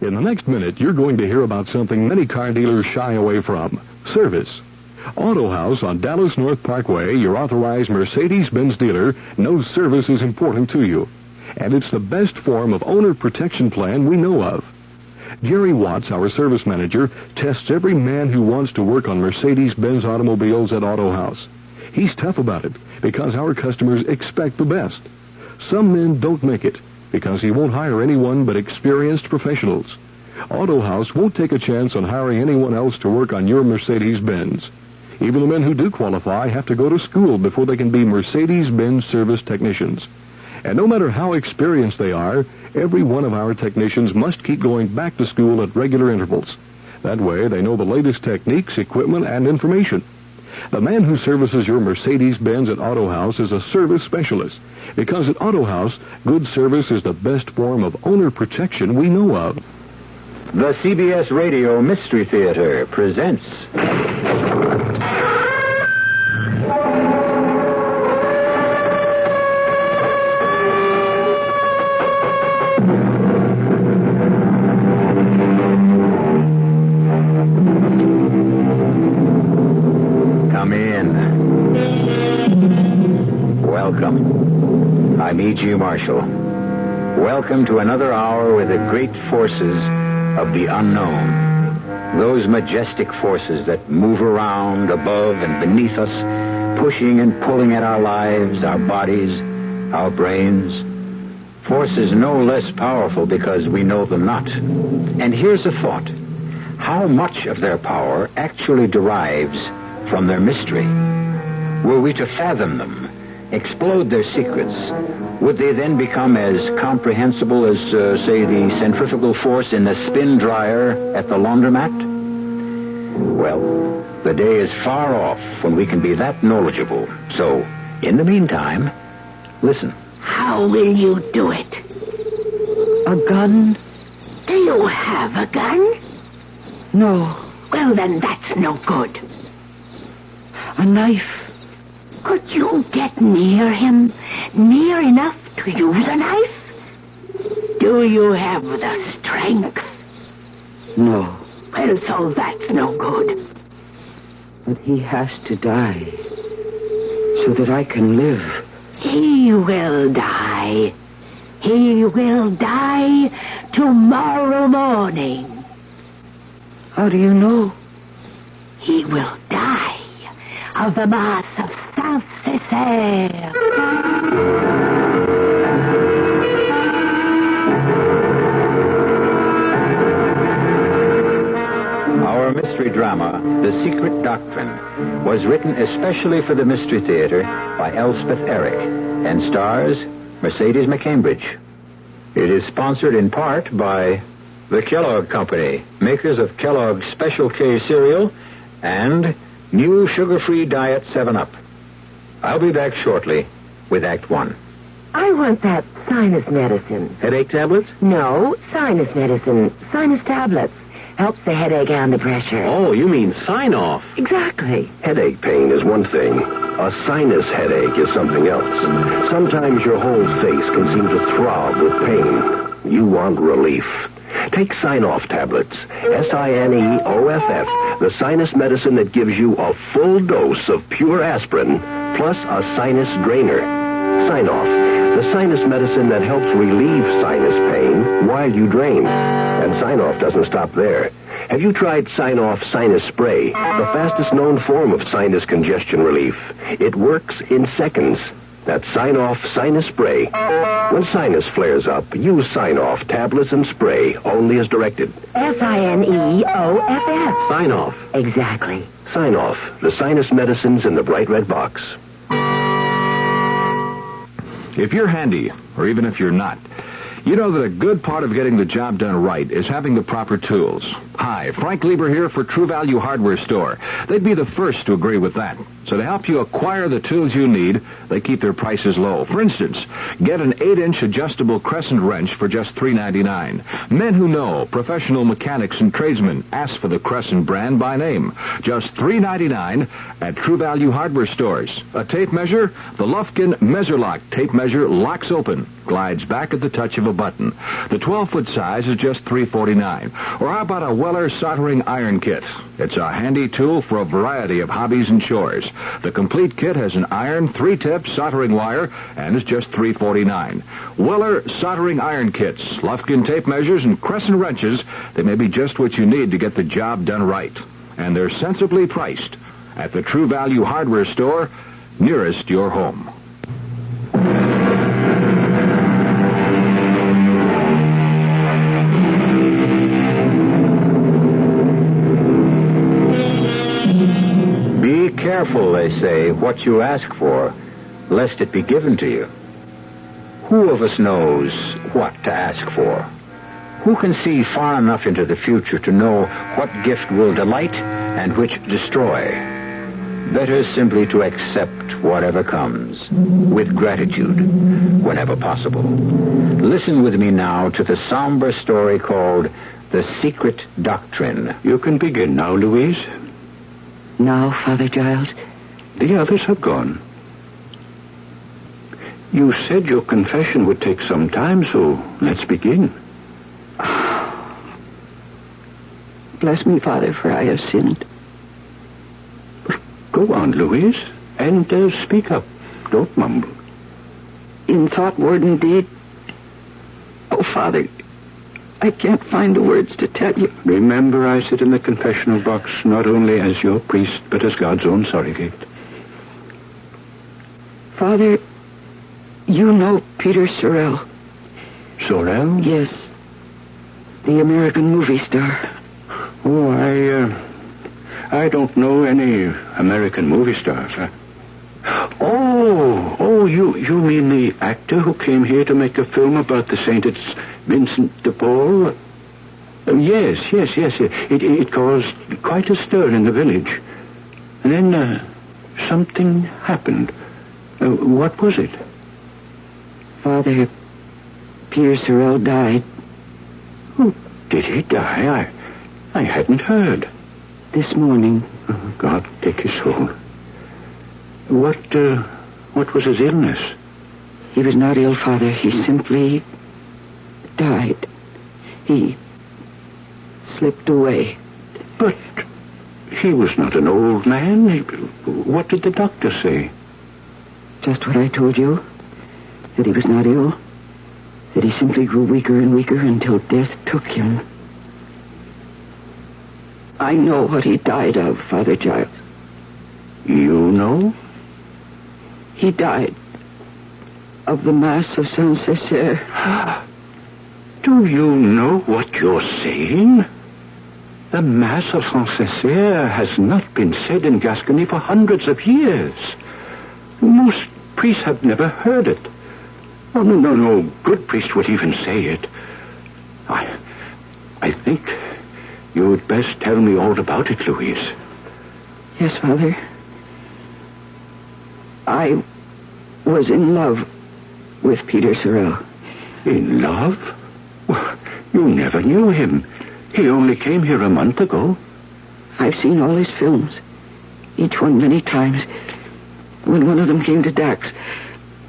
In the next minute, you're going to hear about something many car dealers shy away from: service. Auto House on Dallas North Parkway, your authorized Mercedes-Benz dealer, knows service is important to you. And it's the best form of owner protection plan we know of. Jerry Watts, our service manager, tests every man who wants to work on Mercedes-Benz automobiles at Auto House. He's tough about it because our customers expect the best. Some men don't make it because he won't hire anyone but experienced professionals. Auto House won't take a chance on hiring anyone else to work on your Mercedes-Benz. Even the men who do qualify have to go to school before they can be Mercedes-Benz service technicians. And no matter how experienced they are, every one of our technicians must keep going back to school at regular intervals. That way, they know the latest techniques, equipment, and information. The man who services your Mercedes-Benz at Auto House is a service specialist, because at Auto House, good service is the best form of owner protection we know of. The CBS Radio Mystery Theater presents... Come in. Welcome. I'm E.G. Marshall. Welcome to another hour with the great forces of the unknown. Those majestic forces that move around, above and beneath us, pushing and pulling at our lives, our bodies, our brains. Forces no less powerful because we know them not. And here's a thought. How much of their power actually derives from their mystery? Were we to fathom them, explode their secrets, would they then become as comprehensible as, say, the centrifugal force in the spin dryer at the laundromat? Well, the day is far off when we can be that knowledgeable. So, in the meantime, listen. How will you do it? A gun? Do you have a gun? No. Well, then that's no good. A knife? Could you get near him? Near enough to use a knife? Do you have the strength? No. Well, so that's no good. But he has to die so that I can live. He will die. He will die tomorrow morning. How do you know? He will die of the mass of Saint-Césaire. Our mystery drama, The Secret Doctrine, was written especially for the Mystery Theater by Elspeth Eric and stars Mercedes McCambridge. It is sponsored in part by the Kellogg Company, makers of Kellogg's Special K cereal and new sugar-free diet 7-Up. I'll be back shortly with Act 1. I want that sinus medicine. Headache tablets? No, sinus medicine. Sinus tablets. Helps the headache and the pressure. Oh, you mean sign-off. Exactly. Headache pain is one thing. A sinus headache is something else. Sometimes your whole face can seem to throb with pain. You want relief. Take Sign-Off tablets. SINEOFF, the sinus medicine that gives you a full dose of pure aspirin, plus a sinus drainer. Sign-Off, the sinus medicine that helps relieve sinus pain while you drain. And Sign-Off doesn't stop there. Have you tried Sign-Off Sinus Spray, the fastest known form of sinus congestion relief? It works in seconds. That's Sign-Off Sinus Spray. When sinus flares up, use Sign-Off tablets and spray, only as directed. SINEOFF. Sign-Off. Exactly. Sign-Off, the sinus medicines in the bright red box. If you're handy, or even if you're not, you know that a good part of getting the job done right is having the proper tools. Hi, Frank Lieber here for True Value Hardware Store. They'd be the first to agree with that. So to help you acquire the tools you need, they keep their prices low. For instance, get an 8-inch adjustable crescent wrench for just $3.99. Men who know, professional mechanics and tradesmen, ask for the Crescent brand by name. Just $3.99 at True Value Hardware Stores. A tape measure? The Lufkin Measure-Lock tape measure locks open, glides back at the touch of a a button. The 12-foot size is just $3.49. Or how about a Weller soldering iron kit? It's a handy tool for a variety of hobbies and chores. The complete kit has an iron, 3-tip soldering wire, and is just $3.49. Weller soldering iron kits, Lufkin tape measures, and crescent wrenches. They may be just what you need to get the job done right. And they're sensibly priced at the True Value Hardware Store nearest your home. Be careful, they say, what you ask for, lest it be given to you. Who of us knows what to ask for? Who can see far enough into the future to know what gift will delight and which destroy? Better simply to accept whatever comes, with gratitude, whenever possible. Listen with me now to the somber story called The Secret Doctrine. You can begin now, Louise. Now, Father Giles? The others have gone. You said your confession would take some time, so let's begin. Bless me, Father, for I have sinned. Go on, Louise, and speak up. Don't mumble. In thought, word, and deed. Oh, Father, I can't find the words to tell you. Remember, I sit in the confessional box not only as your priest, but as God's own surrogate. Father, you know Peter Sorrell. Sorrell? Yes. The American movie star. Oh, I don't know any American movie stars. Oh, you mean the actor who came here to make a film about the Saint Vincent de Paul? Yes. It caused quite a stir in the village. And then something happened. What was it? Father, Peter Sorrell died. Oh, did he die? I hadn't heard. This morning. Oh, God take his soul. What was his illness? He was not ill, Father. He simply died. He slipped away. But he was not an old man. What did the doctor say? Just what I told you. That he was not ill. That he simply grew weaker and weaker until death took him. I know what he died of, Father Giles. You know? He died of the Mass of Saint-Césaire. Do you know what you're saying? The Mass of Saint-Césaire has not been said in Gascony for hundreds of years. Most priests have never heard it. Oh, no good priest would even say it. I think you'd best tell me all about it, Louise. Yes, Father. I was in love with Peter Sorrell. In love? Well, you never knew him. He only came here a month ago. I've seen all his films, each one many times. When one of them came to Dax,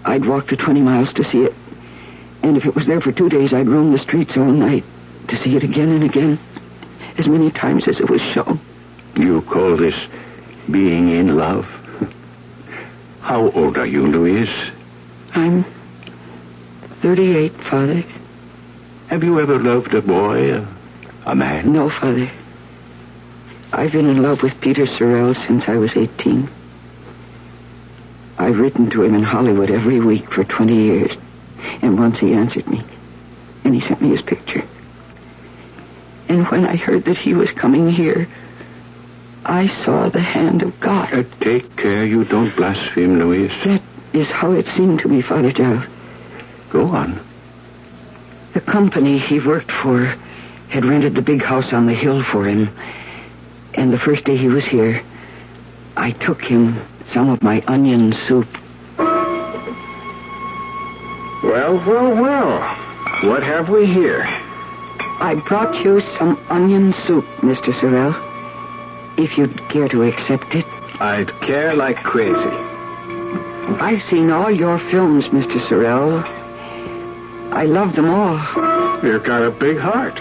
I'd walk the 20 miles to see it. And if it was there for 2 days, I'd roam the streets all night to see it again and again, as many times as it was shown. You call this being in love? How old are you, Louise? I'm 38, Father. Have you ever loved a boy, a man? No, Father. I've been in love with Peter Sorrell since I was 18. I've written to him in Hollywood every week for 20 years. And once he answered me. And he sent me his picture. And when I heard that he was coming here, I saw the hand of God. Take care you don't blaspheme, Louise. That is how it seemed to me, Father Giles. Go on. The company he worked for had rented the big house on the hill for him. And the first day he was here, I took him some of my onion soup. Well. What have we here? I brought you some onion soup, Mr. Sorrell. If you'd care to accept it. I'd care like crazy. I've seen all your films, Mr. Sorrell. I love them all. You've got a big heart.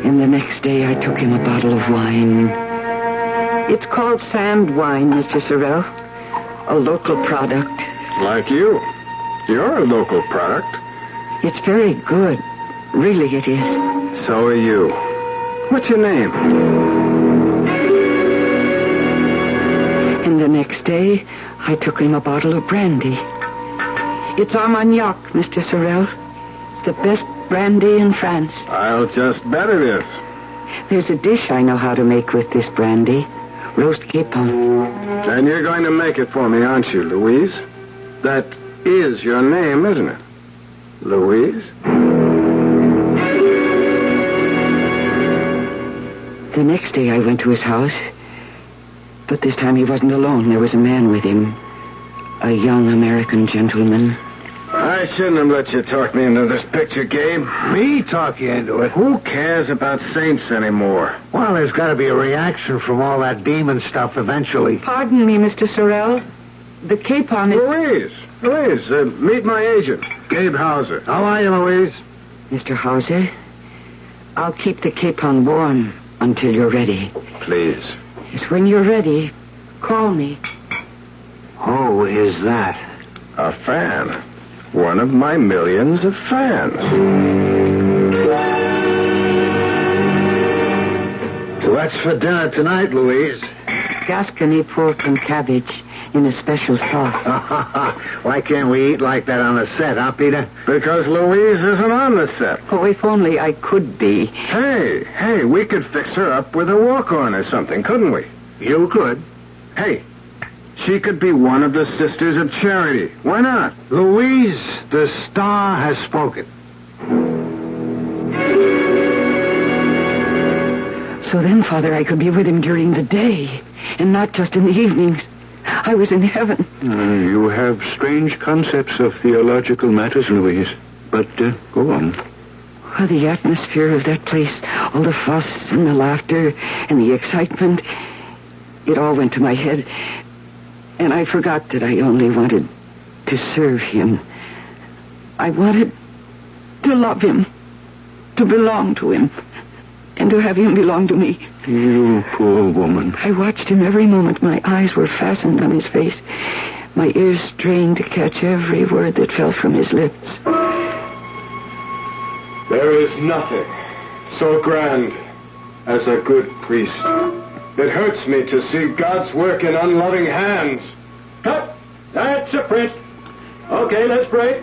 And the next day I took him a bottle of wine. It's called sand wine, Mr. Sorrell. A local product. Like you. You're a local product. It's very good. Really it is. So are you. What's your name? And the next day, I took him a bottle of brandy. It's Armagnac, Mr. Sorrell. It's the best brandy in France. I'll just bet it is. There's a dish I know how to make with this brandy. Roast capon. And you're going to make it for me, aren't you, Louise? That is your name, isn't it? Louise? The next day I went to his house. But this time he wasn't alone. There was a man with him. A young American gentleman. I shouldn't have let you talk me into this picture, Gabe. Me talk you into it? Who cares about saints anymore? Well, there's got to be a reaction from all that demon stuff eventually. Pardon me, Mr. Sorrell. The capon is... Louise, meet my agent, Gabe Hauser. How are you, Louise? Mr. Hauser, I'll keep the capon warm until you're ready. Please. Yes, when you're ready, call me. Who is that? A fan. One of my millions of fans. What's for dinner tonight, Louise? Gascony pork and cabbage in a special sauce. Why can't we eat like that on the set, huh, Peter? Because Louise isn't on the set. Oh, if only I could be. Hey, we could fix her up with a walk-on or something, couldn't we? You could. Hey, she could be one of the Sisters of Charity. Why not? Louise, the star has spoken. So then, Father, I could be with him during the day, and not just in the evenings. I was in heaven. You have strange concepts of theological matters, Louise. But go on. Well, the atmosphere of that place, all the fuss and the laughter and the excitement, it all went to my head. And I forgot that I only wanted to serve him. I wanted to love him, to belong to him, and to have him belong to me. You poor woman. I watched him every moment. My eyes were fastened on his face. My ears strained to catch every word that fell from his lips. There is nothing so grand as a good priest. It hurts me to see God's work in unloving hands. Cut! That's a print. Okay, let's break.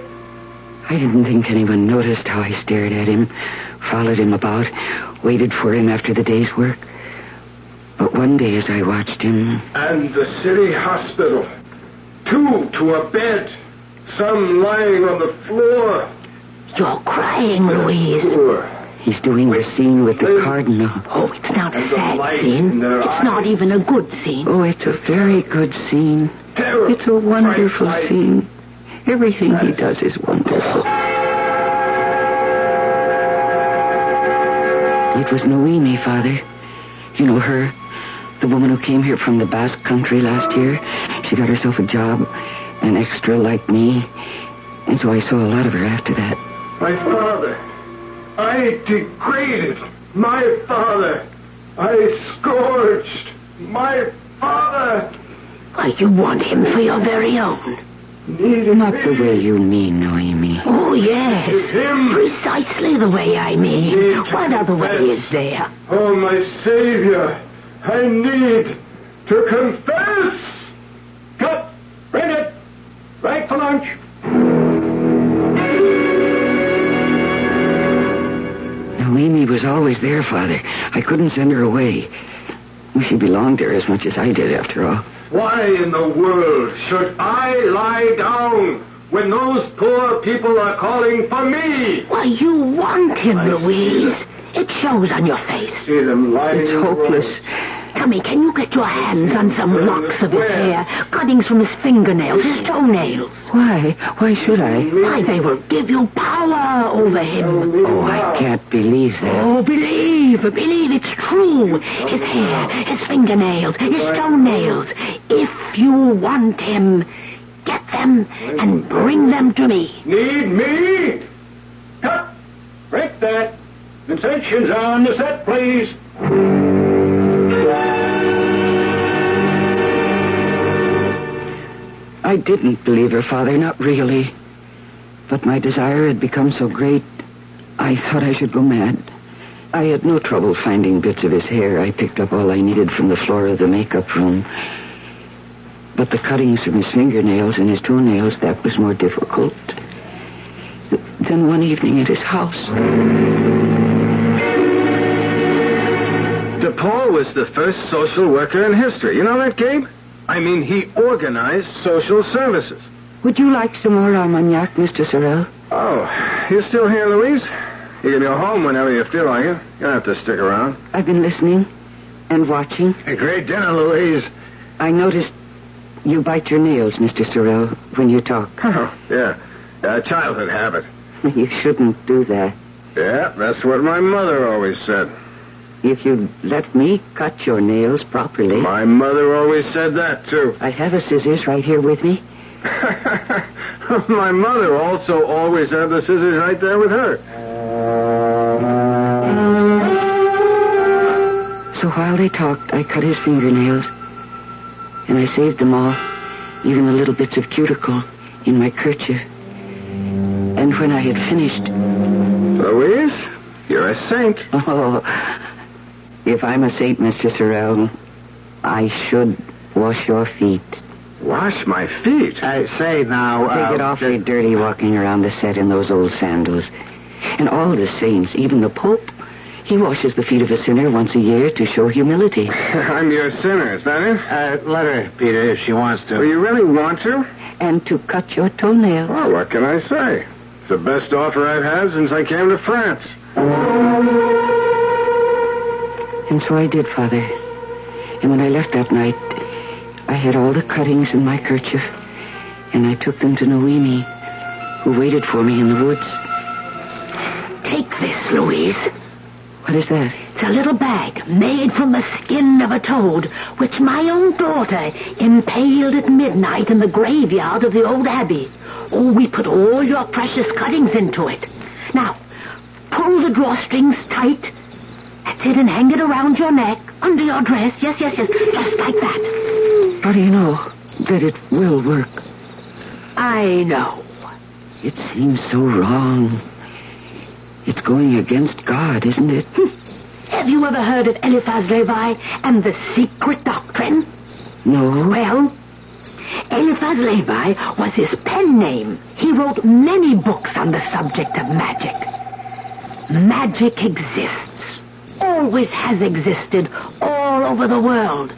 I didn't think anyone noticed how I stared at him, followed him about, waited for him after the day's work. But one day as I watched him... And the city hospital. 2 to a bed. Some lying on the floor. You're crying, Louise. Poor. He's doing the scene with the cardinal. Oh, it's not a sad scene. It's not even a good scene. Oh, it's a very good scene. Terror. It's a wonderful scene. Everything he does is wonderful. It was Noemi, Father. You know her? The woman who came here from the Basque country last year. She got herself a job, an extra like me. And so I saw a lot of her after that. My father. I degraded my father. I scourged my father. Why, you want him for your very own. Not the way you mean, Noemi. Oh, yes. Precisely the way I mean. What other way is there? Oh, my Savior. I need to confess. Cut! Bring it! Break for lunch. Noemi was always there, Father. I couldn't send her away. She belonged there as much as I did, after all. Why in the world should I lie down when those poor people are calling for me? Why, you want him, Louise. It shows on your face. See them lying. It's hopeless. Tell me, can you get your hands on some locks of his hair, cuttings from his fingernails, his toenails? Why? Why should I? Why, they will give you power over him. Oh, I can't believe that. Oh, believe it's true. His hair, his fingernails, his toenails. If you want him, get them them and bring them to me. Need me? Cut! Break that. Sensations on the set, please. I didn't believe her, Father, not really. But my desire had become so great, I thought I should go mad. I had no trouble finding bits of his hair. I picked up all I needed from the floor of the makeup room. But the cuttings from his fingernails and his toenails, that was more difficult. Then one evening at his house... DePaul was the first social worker in history. You know that, Gabe? I mean, he organized social services. Would you like some more Armagnac, Mr. Sorrel? Oh, you still here, Louise? You can go home whenever you feel like it. You don't have to stick around. I've been listening and watching. A great dinner, Louise. I noticed you bite your nails, Mr. Sorrel, when you talk. Oh, yeah. A childhood habit. You shouldn't do that. Yeah, that's what my mother always said. If you'd let me cut your nails properly... My mother always said that, too. I have a scissors right here with me. My mother also always had the scissors right there with her. So while they talked, I cut his fingernails. And I saved them all, even the little bits of cuticle, in my kerchief. And when I had finished... Louise, you're a saint. Oh, if I'm a saint, Mr. Sorrel, I should wash your feet. Wash my feet? I say now... They get awfully dirty walking around the set in those old sandals. And all the saints, even the Pope, he washes the feet of a sinner once a year to show humility. I'm your sinner, is that it? Let her, Peter, if she wants to. Well, you really want to? And to cut your toenails. Well, what can I say? It's the best offer I've had since I came to France. And so I did, Father. And when I left that night, I had all the cuttings in my kerchief, and I took them to Noemi, who waited for me in the woods. Take this, Louise. What is that? It's a little bag made from the skin of a toad, which my own daughter impaled at midnight in the graveyard of the old abbey. Oh, we put all your precious cuttings into it. Now, pull the drawstrings tight. That's it, and hang it around your neck, under your dress. Yes, just like that. How do you know that it will work? I know. It seems so wrong. It's going against God, isn't it? Have you ever heard of Eliphaz Levi and the secret doctrine? No. Well, Eliphaz Levi was his pen name. He wrote many books on the subject of magic. Magic exists. Always has existed all over the world.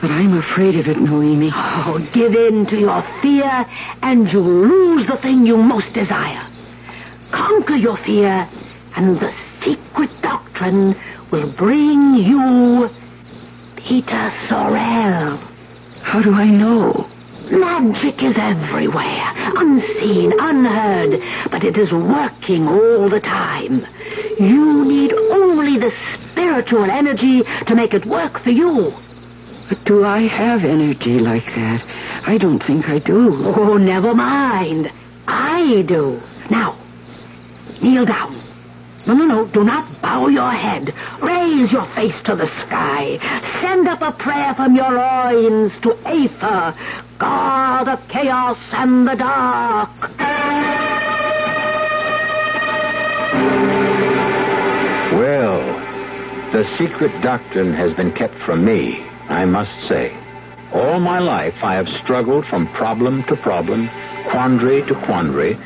But I'm afraid of it, Noemi. Oh, give in to your fear and you lose the thing you most desire. Conquer your fear, and the secret doctrine will bring you Peter Sorrel. How do I know? Magic is everywhere, unseen, unheard, but it is working all the time. You need only the spiritual energy to make it work for you. But do I have energy like that? I don't think I do. Oh, never mind. I do. Now, kneel down. No, do not bow your head. Raise your face to the sky. Send up a prayer from your loins to Aether, god of chaos and the dark. Well, the secret doctrine has been kept from me, I must say. All my life I have struggled from problem to problem, quandary to quandary,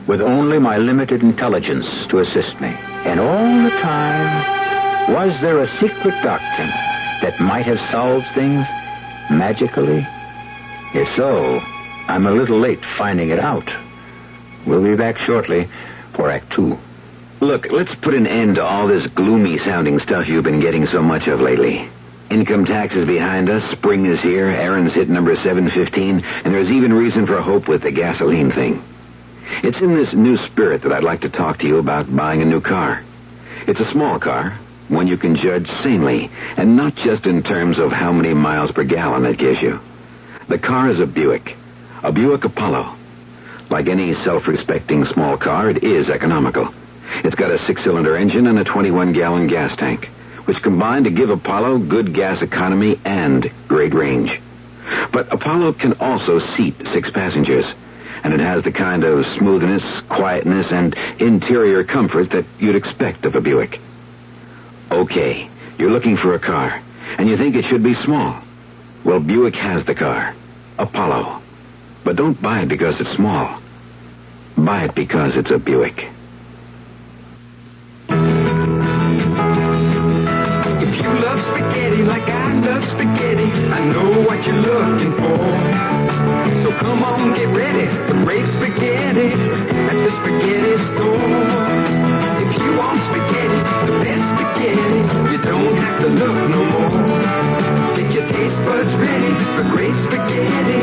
with only my limited intelligence to assist me. And all the time, was there a secret doctrine that might have solved things magically? If so, I'm a little late finding it out. We'll be back shortly for Act 2. Look, let's put an end to all this gloomy-sounding stuff you've been getting so much of lately. Income tax is behind us, spring is here, Aaron's hit number 715, and there's even reason for hope with the gasoline thing. It's in this new spirit that I'd like to talk to you about buying a new car. It's a small car, one you can judge sanely, and not just in terms of how many miles per gallon it gives you. The car is a Buick, A Buick Apollo. Like any self-respecting small car, it is economical. It's got a 6-cylinder engine and a 21-gallon gas tank, which combine to give Apollo good gas economy and great range. But Apollo can also seat 6 passengers, and it has the kind of smoothness, quietness, and interior comfort that you'd expect of a Buick. Okay, you're looking for a car, and you think it should be small. Well, Buick has the car, Apollo. But don't buy it because it's small. Buy it because it's a Buick. If you love spaghetti like I love spaghetti, I know what you're looking for. So come on, get ready for great spaghetti at the spaghetti store. If you want spaghetti, the best spaghetti, you don't have to look no more. Get your taste buds ready for great spaghetti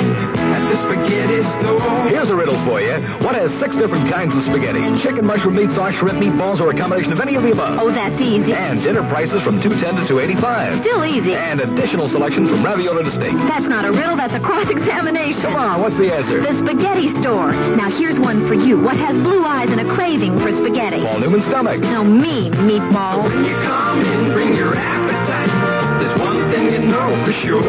at the spaghetti store. Here's a riddle for you. What has 6 different kinds of spaghetti? Chicken, mushroom, meat sauce, shrimp, meatballs, or a combination of any of the above? Oh, that's easy. And dinner prices from $2.10 to $2.85. Still easy. And additional selection from ravioli to steak. That's not a riddle, that's a cross-examination. Come on, what's the answer? The spaghetti store. Now, here's one for you. What has blue eyes and a craving for spaghetti? Paul Newman's stomach. No, me, meatball. So when you come in, bring your appetite. There's one thing you know for sure.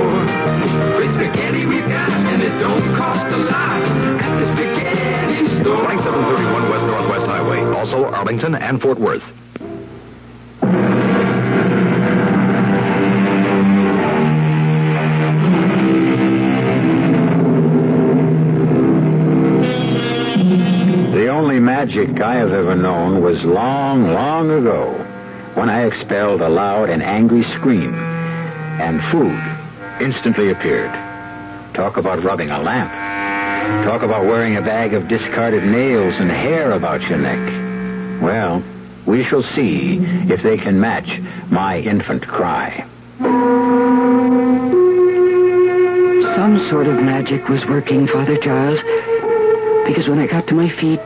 Great spaghetti we've got, and it don't cost a lot at the spaghetti store. 2731 West Northwest Highway. Also Arlington and Fort Worth. The only magic I have ever known was long, long ago, when I expelled a loud and angry scream, and food instantly appeared. Talk about rubbing a lamp. Talk about wearing a bag of discarded nails and hair about your neck. Well, we shall see if they can match my infant cry. Some sort of magic was working, Father Charles, because when I got to my feet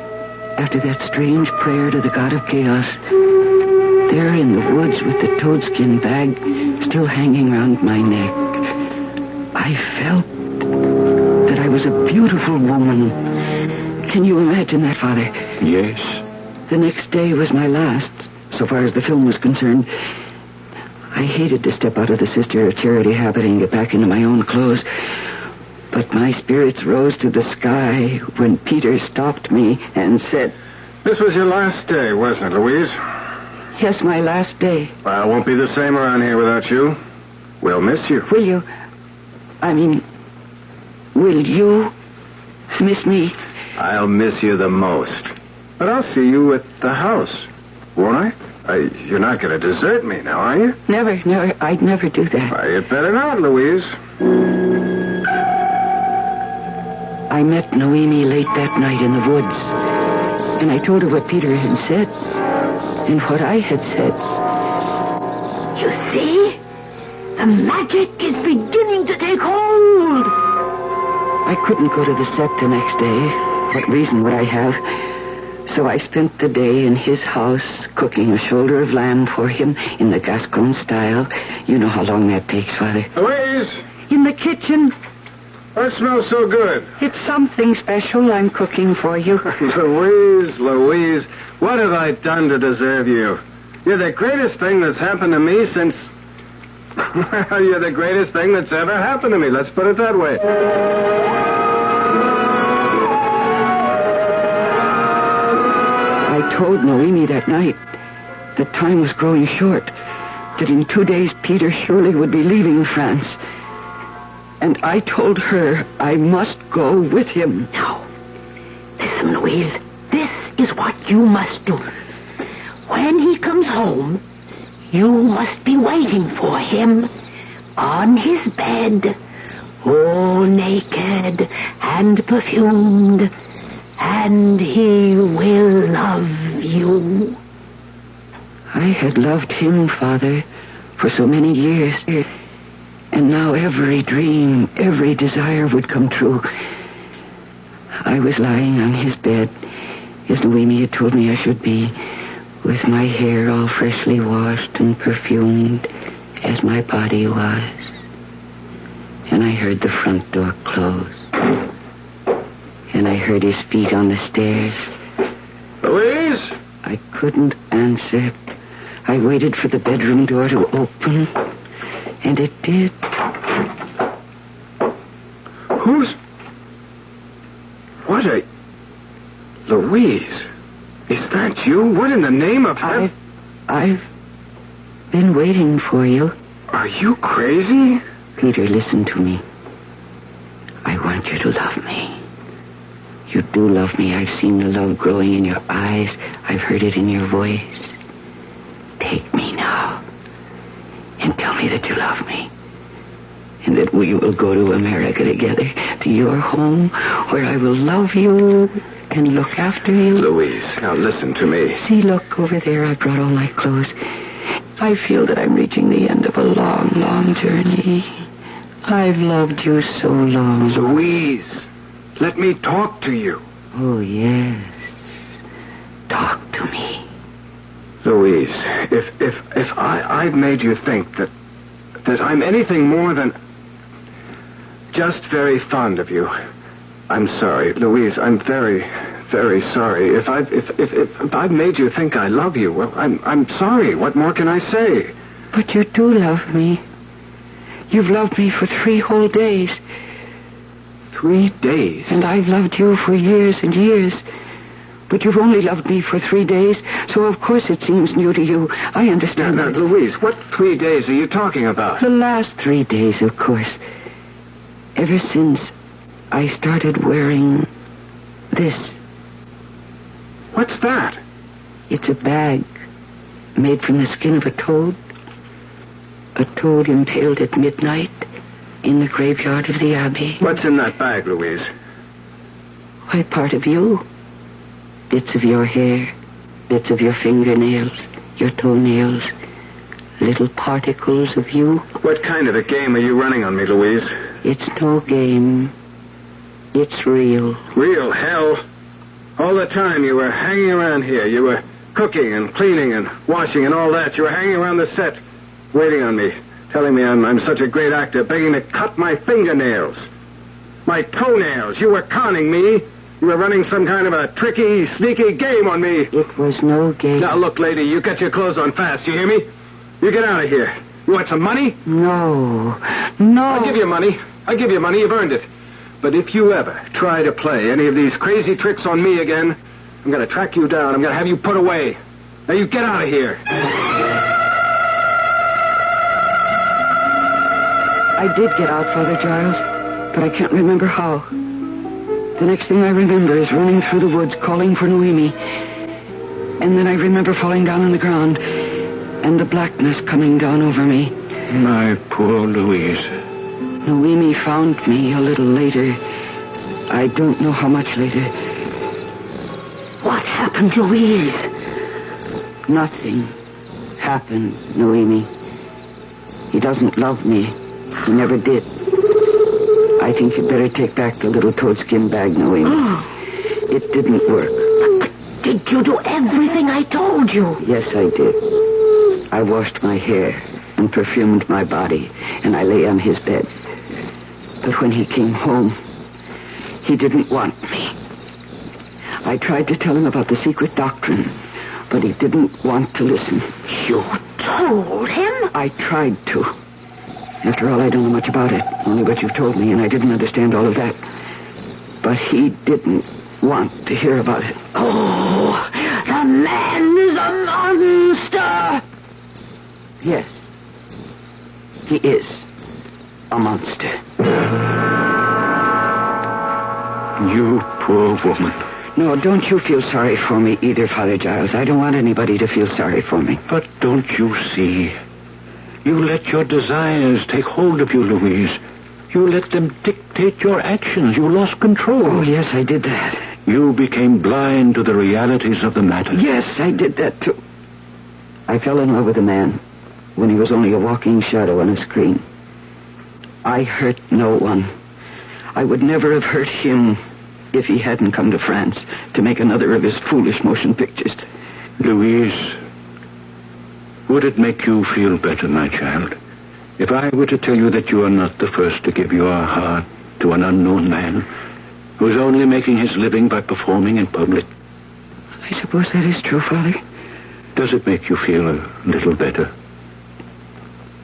after that strange prayer to the God of Chaos, there in the woods with the toadskin bag still hanging around my neck, I felt that I was a beautiful woman. Can you imagine that, Father? Yes. The next day was my last, so far as the film was concerned. I hated to step out of the Sister of Charity habit and get back into my own clothes, but my spirits rose to the sky when Peter stopped me and said... This was your last day, wasn't it, Louise? Yes, my last day. Well, it won't be the same around here without you. We'll miss you. Will you miss me? I'll miss you the most. But I'll see you at the house, won't I? You're not going to desert me now, are you? Never. I'd never do that. Well, you'd better not, Louise. I met Noemi late that night in the woods, and I told her what Peter had said and what I had said. You see? The magic is beginning to take hold. I couldn't go to the set the next day. What reason would I have? So I spent the day in his house cooking a shoulder of lamb for him in the Gascon style. You know how long that takes, Father. Louise! In the kitchen. That smells so good. It's something special I'm cooking for you. Louise, what have I done to deserve you? You're the greatest thing that's happened to me since... You're the greatest thing that's ever happened to me. Let's put it that way. I told Noemi that night that time was growing short, that in 2 days Peter surely would be leaving France. And I told her I must go with him. Now, listen, Louise. This is what you must do. When he comes home, you must be waiting for him on his bed, all naked and perfumed, and he will love you. I had loved him, Father, for so many years, and now every dream, every desire would come true. I was lying on his bed, as Noemi had told me I should be, with my hair all freshly washed and perfumed as my body was. And I heard the front door close. Then I heard his feet on the stairs. Louise? I couldn't answer. I waited for the bedroom door to open, and it did. What a... Louise, is that you? What in the name of heaven? I've been waiting for you. Are you crazy? Peter, listen to me. I want you to love me. You do love me. I've seen the love growing in your eyes. I've heard it in your voice. Take me now and tell me that you love me. And that we will go to America together, to your home, where I will love you and look after you. Louise, now listen to me. See, look, over there, I brought all my clothes. I feel that I'm reaching the end of a long, long journey. I've loved you so long. Louise, let me talk to you. Oh, yes. Talk to me. Louise, if I've made you think that I'm anything more than just very fond of you, I'm sorry, Louise. I'm very, very sorry. If I've made you think I love you, well, I'm sorry. What more can I say? But you do love me. You've loved me for 3 whole days. 3 days? And I've loved you for years and years. But you've only loved me for 3 days, so of course it seems new to you. I understand. Now, Louise, what 3 days are you talking about? The last 3 days, of course. Ever since I started wearing this. What's that? It's a bag made from the skin of a toad. A toad impaled at midnight in the graveyard of the Abbey. What's in that bag, Louise? Why, part of you. Bits of your hair, bits of your fingernails, your toenails, little particles of you. What kind of a game are you running on me, Louise? It's no game. It's real. Real hell. All the time you were hanging around here. You were cooking and cleaning and washing and all that. You were hanging around the set, waiting on me, telling me I'm such a great actor, begging to cut my fingernails, my toenails. You were conning me. You were running some kind of a tricky, sneaky game on me. It was no game. Now, look, lady, you get your clothes on fast. You hear me? You get out of here. You want some money? No. I'll give you money. You've earned it. But if you ever try to play any of these crazy tricks on me again, I'm going to track you down. I'm going to have you put away. Now, you get out of here. I did get out, Father Giles, but I can't remember how. The next thing I remember is running through the woods, calling for Noemi. And then I remember falling down on the ground, and the blackness coming down over me. My poor Louise. Noemi found me a little later. I don't know how much later. What happened, Louise? Nothing happened, Noemi. He doesn't love me. He never did. I think you'd better take back the little toadskin bag, Noemi. It didn't work. But did you do everything I told you? Yes, I did. I washed my hair and perfumed my body, and I lay on his bed. But when he came home, he didn't want me. I tried to tell him about the secret doctrine, but he didn't want to listen. You told him? I tried to. After all, I don't know much about it, only what you've told me, and I didn't understand all of that. But he didn't want to hear about it. Oh, the man is a monster! Yes, he is a monster. You poor woman. No, don't you feel sorry for me either, Father Giles. I don't want anybody to feel sorry for me. But don't you see? You let your desires take hold of you, Louise. You let them dictate your actions. You lost control. Oh, yes, I did that. You became blind to the realities of the matter. Yes, I did that, too. I fell in love with a man when he was only a walking shadow on a screen. I hurt no one. I would never have hurt him if he hadn't come to France to make another of his foolish motion pictures. Louise, would it make you feel better, my child, if I were to tell you that you are not the first to give your heart to an unknown man, who's only making his living by performing in public. I suppose that is true, Father. Does it make you feel a little better?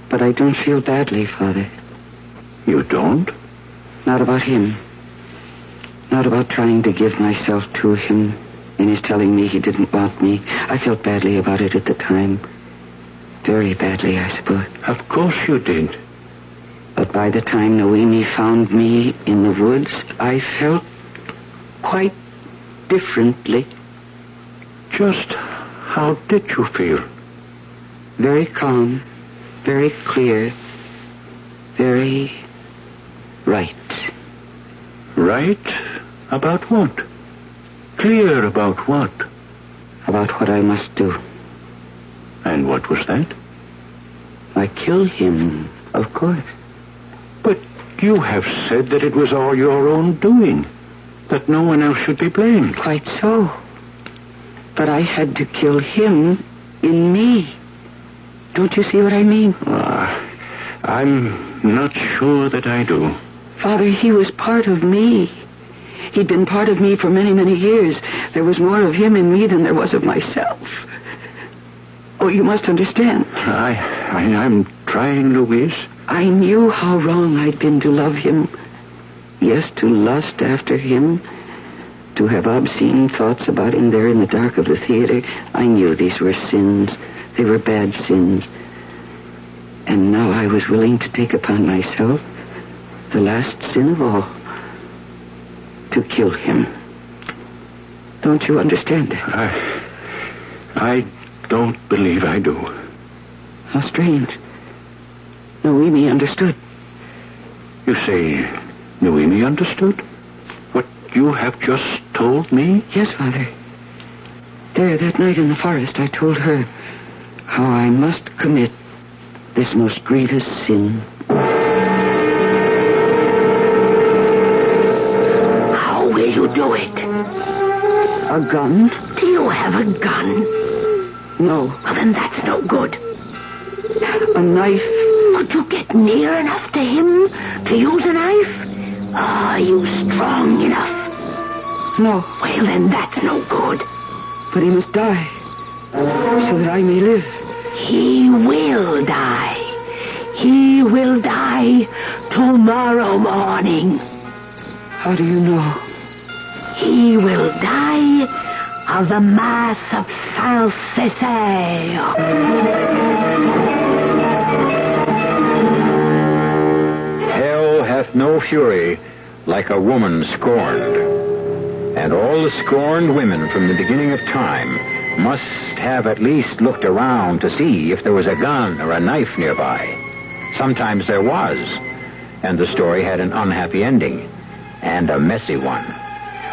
But I don't feel badly, Father. You don't? Not about him. Not about trying to give myself to him and his telling me he didn't want me. I felt badly about it at the time. Very badly, I suppose. Of course you did. But by the time Noemi found me in the woods, I felt quite differently. Just how did you feel? Very calm, very clear, very right. Right? About what? Clear about what? About what I must do. And what was that? I kill him, of course. But you have said that it was all your own doing, that no one else should be blamed. Quite so. But I had to kill him in me. Don't you see what I mean? I'm not sure that I do. Father, he was part of me. He'd been part of me for many, many years. There was more of him in me than there was of myself. Oh, you must understand. I'm trying, Louise. I knew how wrong I'd been to love him. Yes, to lust after him. To have obscene thoughts about him there in the dark of the theater. I knew these were sins. They were bad sins. And now I was willing to take upon myself the last sin of all. To kill him. Don't you understand that? I don't believe I do. How strange. Noemi understood. You say Noemi understood? What you have just told me? Yes, Father. There, that night in the forest, I told her how I must commit this most grievous sin. How will you do it? A gun? Do you have a gun? No. Well, then that's no good. A knife? Could you get near enough to him to use a knife? Are you strong enough? No. Well, then that's no good. But he must die, so that I may live. He will die. He will die tomorrow morning. How do you know? He will die of the Mass of Saint-Césaire. Hell hath no fury like a woman scorned. And all the scorned women from the beginning of time must have at least looked around to see if there was a gun or a knife nearby. Sometimes there was, and the story had an unhappy ending, and a messy one.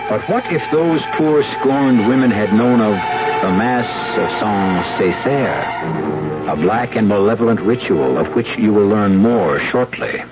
But what if those poor scorned women had known of the Mass of Saint-Césaire, a black and malevolent ritual of which you will learn more shortly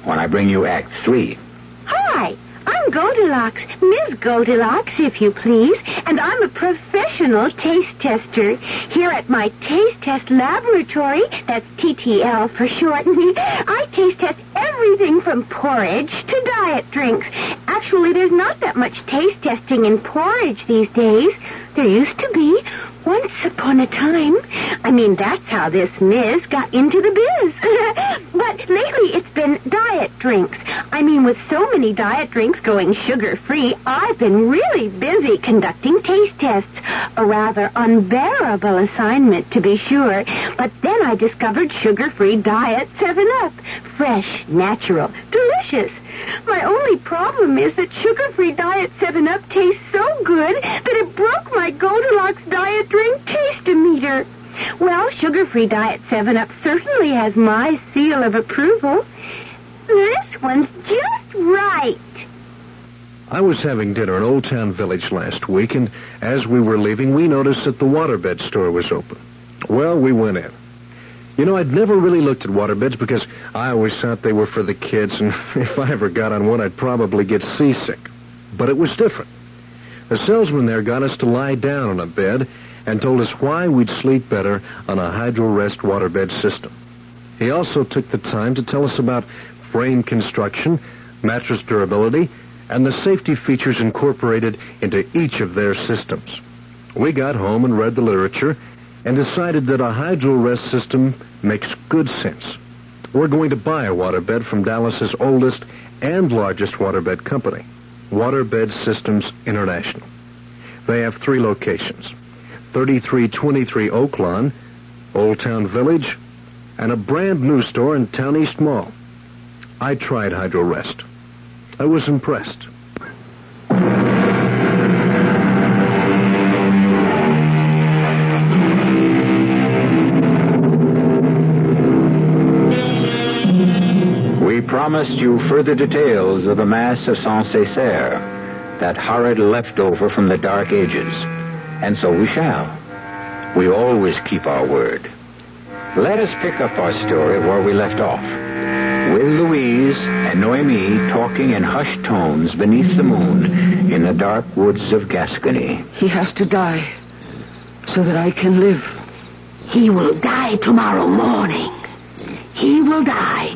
when I bring you Act 3. Hi, I'm Goldilocks, Ms. Goldilocks, if you please, and I'm a professional taste tester. Here at my taste test laboratory, that's TTL for short, I taste test everything from porridge to diet drinks. Actually, there's not that much taste testing in porridge these days. There used to be. Once upon a time. I mean, that's how this Ms. got into the biz. But lately it's been diet drinks. I mean, with so many diet drinks going sugar-free, I've been really busy conducting taste tests. A rather unbearable assignment, to be sure. But then I discovered sugar-free diet 7-Up. Fresh, natural, delicious. My only problem is that sugar-free diet 7-Up tastes so good that it broke my Goldilocks diet drink taste-o-meter. Well, sugar-free diet 7-Up certainly has my seal of approval. This one's just right. I was having dinner in Old Town Village last week, and as we were leaving, we noticed that the waterbed store was open. Well, we went in. You know, I'd never really looked at waterbeds because I always thought they were for the kids, and if I ever got on one, I'd probably get seasick. But it was different. The salesman there got us to lie down on a bed and told us why we'd sleep better on a hydro-rest waterbed system. He also took the time to tell us about frame construction, mattress durability, and the safety features incorporated into each of their systems. We got home and read the literature and decided that a hydro rest system makes good sense. We're going to buy a waterbed from Dallas's oldest and largest waterbed company, Waterbed Systems International. They have 3 locations, 3323 Oak Lawn, Old Town Village, and a brand new store in Town East Mall. I tried Hydro Rest. I was impressed. We promised you further details of the Mass of Saint-Césaire, that horrid leftover from the Dark Ages. And so we shall. We always keep our word. Let us pick up our story where we left off, with Louise and Noemi talking in hushed tones beneath the moon in the dark woods of Gascony. He has to die so that I can live. He will die tomorrow morning. He will die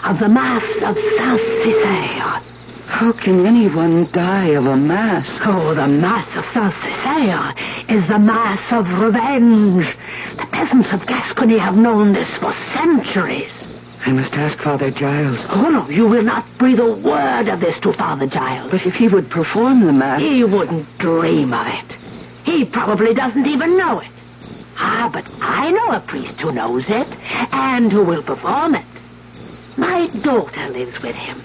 of the Mass of Saint-Césaire. How can anyone die of a mass? Oh, the Mass of Saint-Césaire is the Mass of revenge. The peasants of Gascony have known this for centuries. I must ask Father Giles. Oh, no, you will not breathe a word of this to Father Giles. But if he would perform the Mass... He wouldn't dream of it. He probably doesn't even know it. Ah, but I know a priest who knows it, and who will perform it. My daughter lives with him.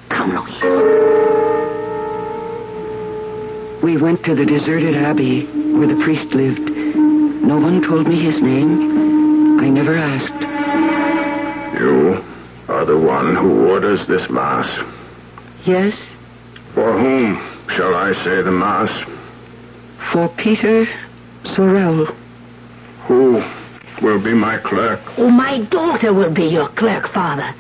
Come, Louise. We went to the deserted abbey where the priest lived. No one told me his name. I never asked. You are the one who orders this Mass. Yes? For whom shall I say the Mass? For Peter Sorel. Who will be my clerk? Oh, my daughter will be your clerk, Father.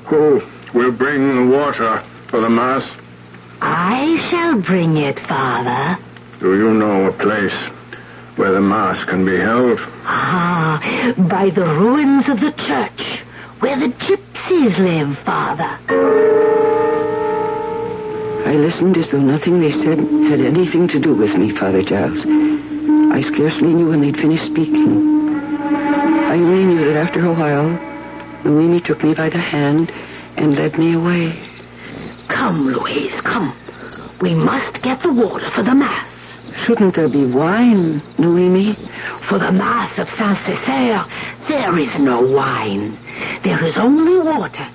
Who will bring the water for the Mass? I shall bring it, Father. Do you know a place where the Mass can be held? Ah, by the ruins of the church, where the gypsies live, Father. I listened as though nothing they said had anything to do with me, Father Giles. I scarcely knew when they'd finished speaking. I only knew that after a while, Noemi took me by the hand and led me away. Come, Louise, come. We must get the water for the Mass. Shouldn't there be wine, Noemi? For the Mass of Saint-Césaire, there is no wine. There is only water.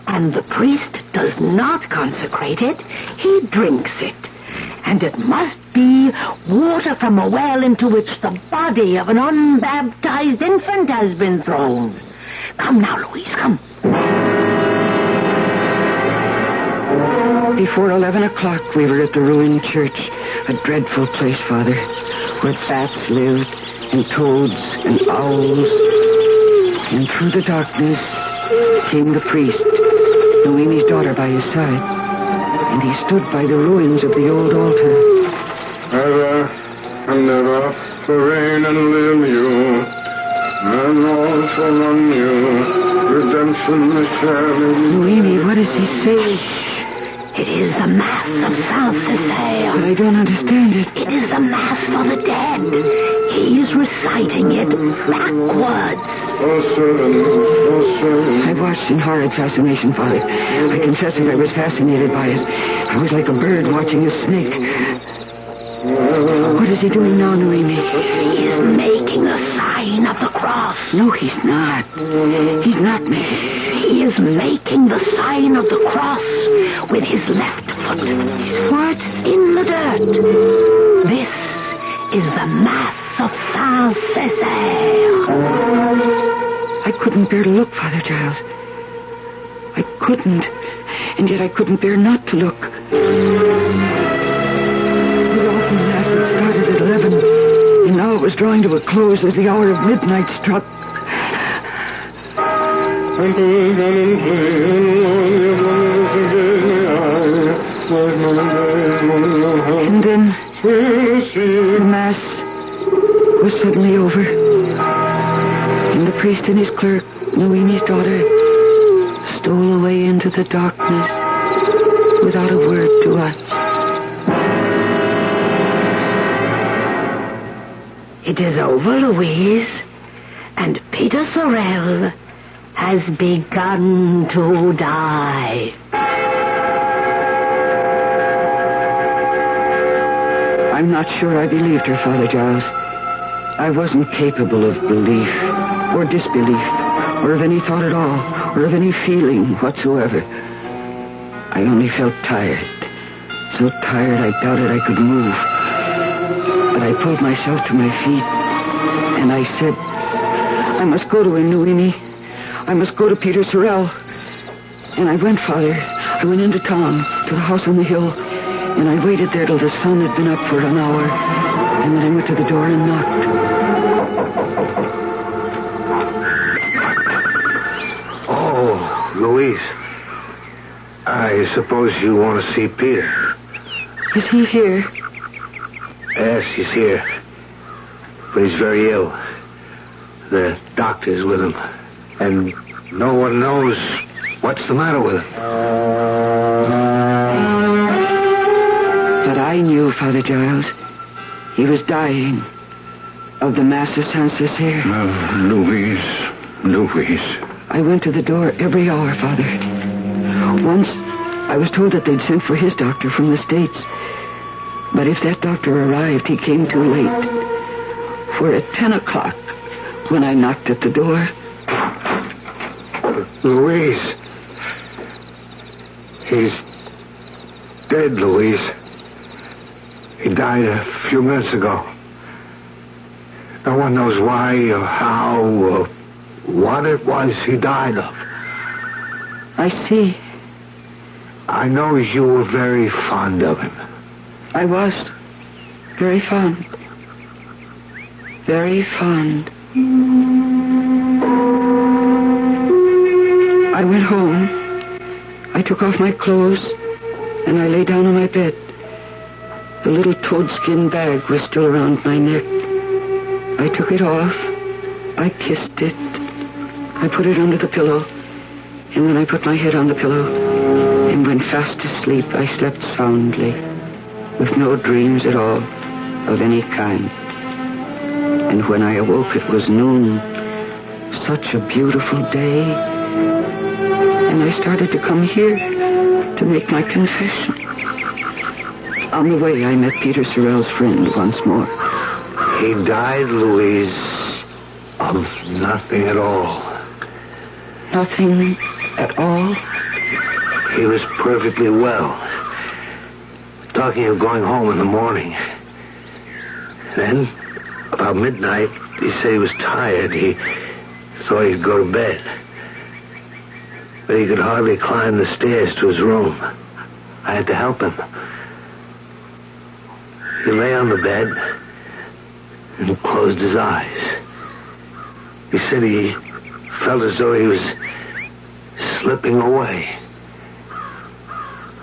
And the priest does not consecrate it. He drinks it. And it must be water from a well into which the body of an unbaptized infant has been thrown. Come now, Louise, come. Before 11 o'clock, we were at the ruined church. A dreadful place, Father, where bats lived, and toads, and owls. And through the darkness came the priest, Noemi's daughter by his side. And he stood by the ruins of the old altar. Ever and never to reign and live you, and also on you, redemption is sharing. Noemi, what does he say? It is the Mass of Saint-Césaire. But I don't understand it. It is the Mass for the dead. He is reciting it backwards. I watched in horrid fascination, Father. I confess that I was fascinated by it. I was like a bird watching a snake. What is he doing now, Noemi? He is making the sign of the cross. No, he's not. He's not making... He is making the sign of the cross with his left foot. What? In the dirt. This is the Mass of Saint-Césaire. I couldn't bear to look, Father Giles. I couldn't. And yet I couldn't bear not to look. The awful Mass had started at 11, and now it was drawing to a close as the hour of midnight struck. And then the Mass was suddenly over. And the priest and his clerk, Noemi's daughter, stole away into the darkness. without a word to us. It is over, Louise, and Peter Sorrel has begun to die. I'm not sure I believed her, Father Giles. I wasn't capable of belief or disbelief or of any thought at all or of any feeling whatsoever. I only felt tired. So tired I doubted I could move. But I pulled myself to my feet and I said, I must go to him, Noemi. I must go to Peter Sorrel. And I went, Father. I went into town to the house on the hill. And I waited there till the sun had been up for an hour. And then I went to the door and knocked. Oh, Louise. I suppose you want to see Peter. Is he here? Yes, he's here. But he's very ill. The doctor's with him. And no one knows what's the matter with him. But I knew, Father Giles. He was dying of the massive Saint-Césaire. Louise. I went to the door every hour, Father. Once, I was told that they'd sent for his doctor from the States. But if that doctor arrived, he came too late. For at 10 o'clock, when I knocked at the door... Louise. He's dead, Louise. He died a few minutes ago. No one knows why or how or what it was he died of. I see. I know you were very fond of him. I was. Very fond. Very fond. I went home. I took off my clothes and I lay down on my bed. The little toadskin bag was still around my neck. I took it off. I kissed it. I put it under the pillow. And then I put my head on the pillow and went fast to sleep. I slept soundly, with no dreams at all of any kind. And when I awoke, it was noon. Such a beautiful day. And I started to come here to make my confession. On the way, I met Peter Sorrel's friend once more. He died, Louise, of nothing at all. Nothing at all? He was perfectly well. Talking of going home in the morning. Then, about midnight, he said he was tired. He thought he'd go to bed. But he could hardly climb the stairs to his room. I had to help him. He lay on the bed and closed his eyes. He said he felt as though he was slipping away.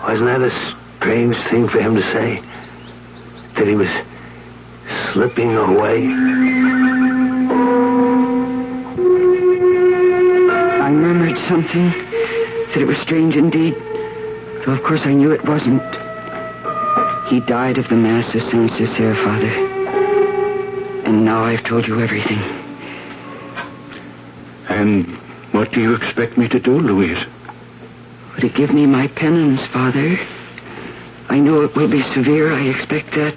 Wasn't that a strange thing for him to say? That he was slipping away? I murmured something, that it was strange indeed, though of course I knew it wasn't. He died of the mass of Saint-Césaire, Father. And now I've told you everything. And what do you expect me to do, Louise? To give me my penance, Father. I know it will be severe. I expect that.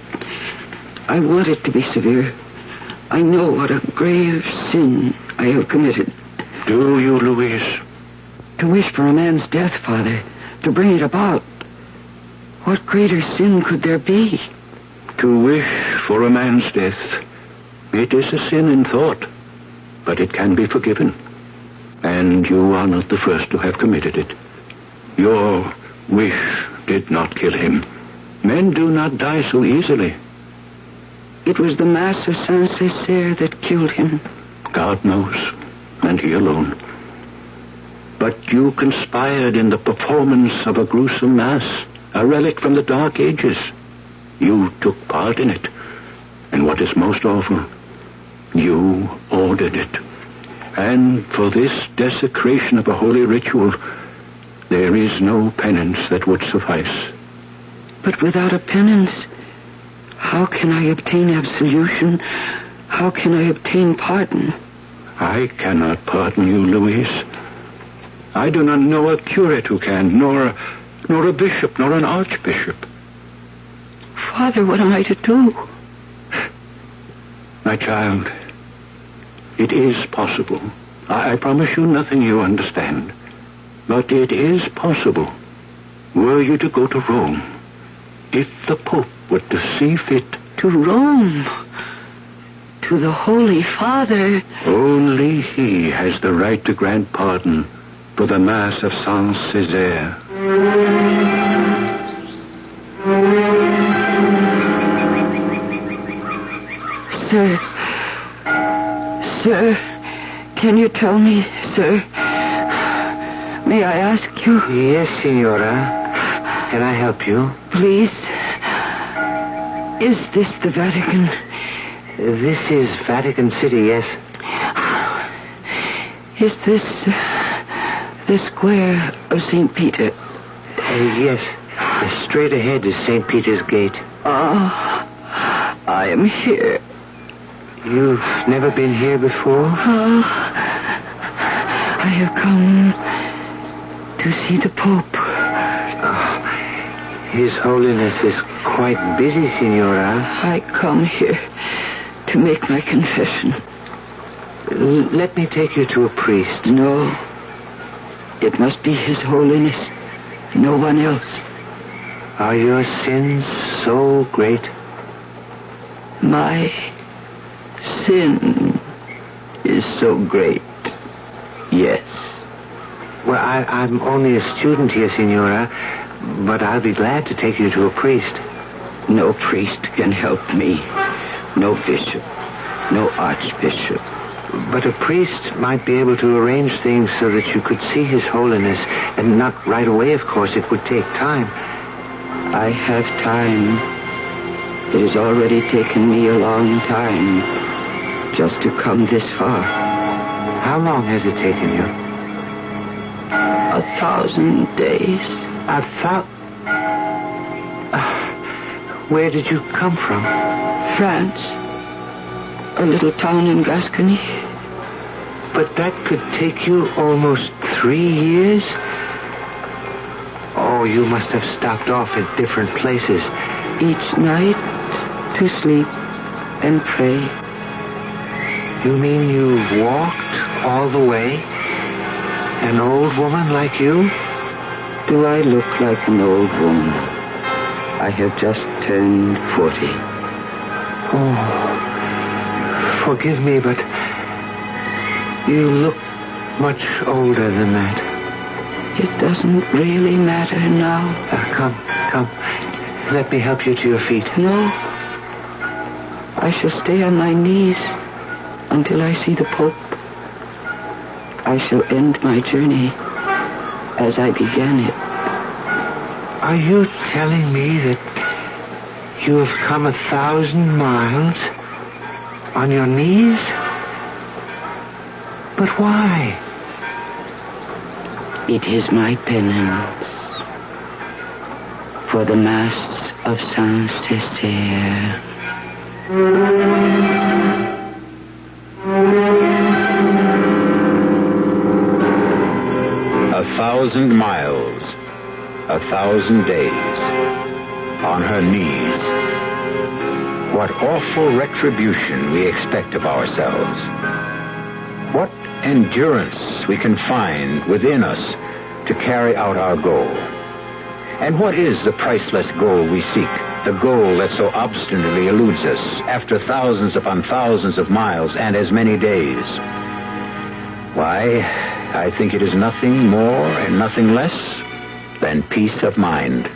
I want it to be severe. I know what a grave sin I have committed. Do you, Louise? To wish for a man's death, Father. To bring it about. What greater sin could there be? To wish for a man's death. It is a sin in thought. But it can be forgiven. And you are not the first to have committed it. Your wish did not kill him. Men do not die so easily. It was the Mass of Saint-Césaire that killed him. God knows, and he alone. But you conspired in the performance of a gruesome Mass, a relic from the Dark Ages. You took part in it. And what is most awful, you ordered it. And for this desecration of a holy ritual, There is no penance that would suffice. But without a penance, how can I obtain absolution? How can I obtain pardon? I cannot pardon you, Louise. I do not know a curate who can, nor a bishop, nor an archbishop. Father, what am I to do? My child, it is possible. I promise you nothing you understand. But it is possible. Were you to go to Rome, if the Pope were to see fit... To Rome? To the Holy Father? Only he has the right to grant pardon for the Mass of Saint Césaire. Sir, can you tell me, sir? May I ask you? Yes, Signora. Can I help you? Please. Is this the Vatican? This is Vatican City, yes. Is this the square of St. Peter? Yes. Straight ahead is St. Peter's Gate. I am here. You've never been here before? I have come to see the Pope. His Holiness is quite busy, Signora. I come here to make my confession. Let me take you to a priest. No. It must be His Holiness. No one else. Are your sins so great? My sin is so great. Yes. Well, I'm only a student here, Signora, but I'll be glad to take you to a priest. No priest can help me. No bishop. No archbishop. But a priest might be able to arrange things so that you could see His Holiness, and not right away, of course. It would take time. I have time. It has already taken me a long time just to come this far. How long has it taken you? 1,000 days. Where did you come from? France. A little town in Gascony. But that could take you almost 3 years? Oh, you must have stopped off at different places. Each night to sleep and pray. You mean you walked all the way? An old woman like you? Do I look like an old woman? I have just turned 40. Oh, forgive me, but you look much older than that. It doesn't really matter now. Come. Let me help you to your feet. No. I shall stay on my knees until I see the Pope. I shall end my journey as I began it. Are you telling me that you have come 1,000 miles on your knees? But why? It is my penance for the Mass of Saint Césaire. 1,000 miles, 1,000 days, on her knees. What awful retribution we expect of ourselves. What endurance we can find within us to carry out our goal. And what is the priceless goal we seek? The goal that so obstinately eludes us after thousands upon thousands of miles and as many days. Why, I think it is nothing more and nothing less than peace of mind.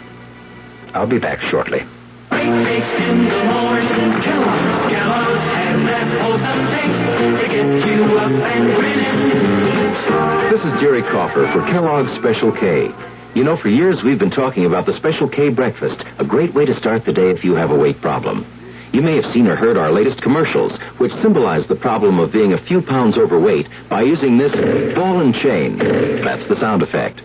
I'll be back shortly. Great taste in the morning. Kellogg's has that wholesome taste to get you up and grinning. This is Jerry Coffer for Kellogg's Special K. You know, for years we've been talking about the Special K breakfast, a great way to start the day if you have a weight problem. You may have seen or heard our latest commercials, which symbolize the problem of being a few pounds overweight by using this ball and chain. That's the sound effect.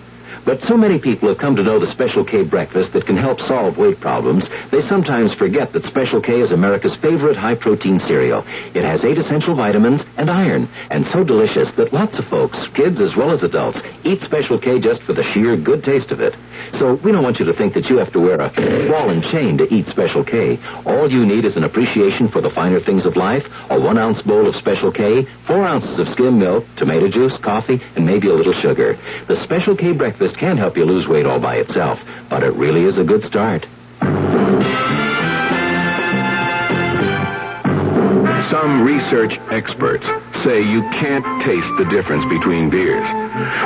But so many people have come to know the Special K breakfast that can help solve weight problems, they sometimes forget that Special K is America's favorite high-protein cereal. It has 8 essential vitamins and iron, and so delicious that lots of folks, kids as well as adults, eat Special K just for the sheer good taste of it. So we don't want you to think that you have to wear a ball and chain to eat Special K. All you need is an appreciation for the finer things of life, a 1-ounce bowl of Special K, 4 ounces of skim milk, tomato juice, coffee, and maybe a little sugar. The Special K breakfast can help you lose weight all by itself, but it really is a good start. Some research experts say you can't taste the difference between beers.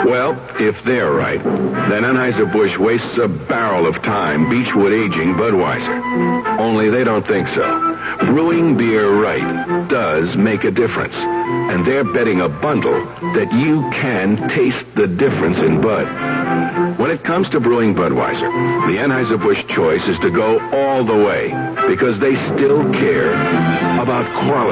Well, if they're right, then Anheuser-Busch wastes a barrel of time Beechwood aging Budweiser. Only they don't think so. Brewing beer right does make a difference. And they're betting a bundle that you can taste the difference in Bud. When it comes to brewing Budweiser, the Anheuser-Busch choice is to go all the way because they still care about quality.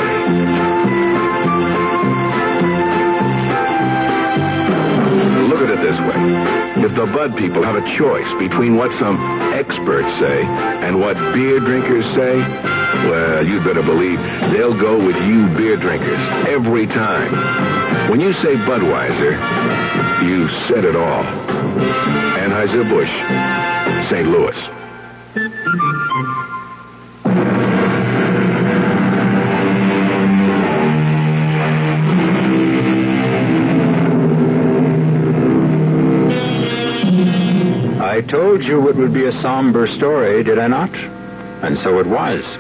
Look at it this way. If the Bud people have a choice between what some experts say and what beer drinkers say, well, you'd better believe they'll go with you beer drinkers every time. When you say Budweiser, you've said it all. Anheuser-Busch, St. Louis. I told you it would be a somber story, did I not? And so it was.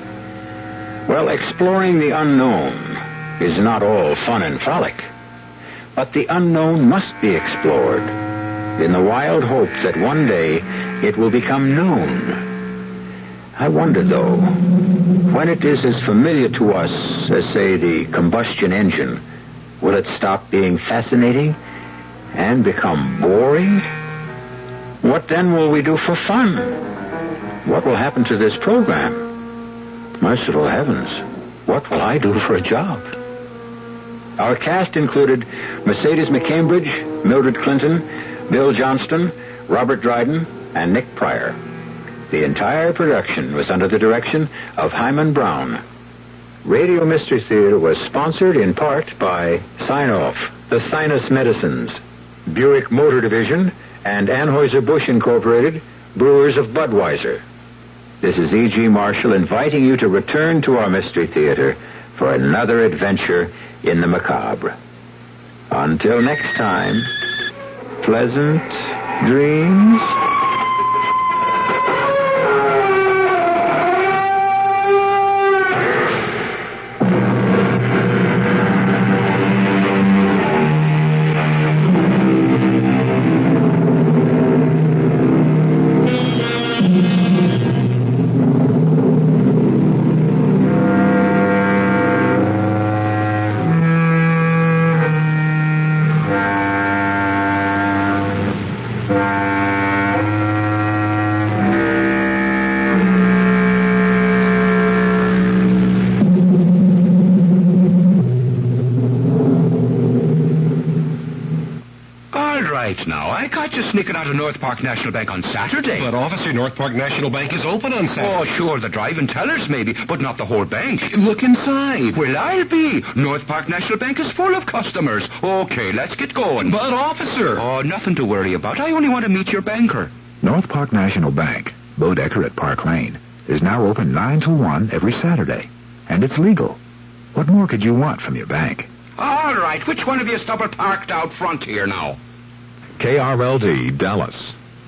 Well, exploring the unknown is not all fun and frolic. But the unknown must be explored in the wild hope that one day it will become known. I wonder, though, when it is as familiar to us as, say, the combustion engine, will it stop being fascinating and become boring? What then will we do for fun? What will happen to this program? Merciful heavens, what will I do for a job? Our cast included Mercedes McCambridge, Mildred Clinton, Bill Johnston, Robert Dryden, and Nick Pryor. The entire production was under the direction of Himan Brown. Radio Mystery Theater was sponsored in part by Sign-Off, the Sinus Medicines, Buick Motor Division, and Anheuser-Busch Incorporated, brewers of Budweiser. This is E.G. Marshall inviting you to return to our Mystery Theater for another adventure in the macabre. Until next time, pleasant dreams. Now, I caught you sneaking out of North Park National Bank on Saturday. But, officer, North Park National Bank is open on Saturday. Oh, sure, the driving tellers maybe, but not the whole bank. Look inside. Well, I'll be. North Park National Bank is full of customers. Okay, let's get going. But, officer... Oh, nothing to worry about. I only want to meet your banker. North Park National Bank, Bodecker at Park Lane, is now open 9 to 1 every Saturday. And it's legal. What more could you want from your bank? All right, which one of you stubborn parked out front here now? KRLD, Dallas.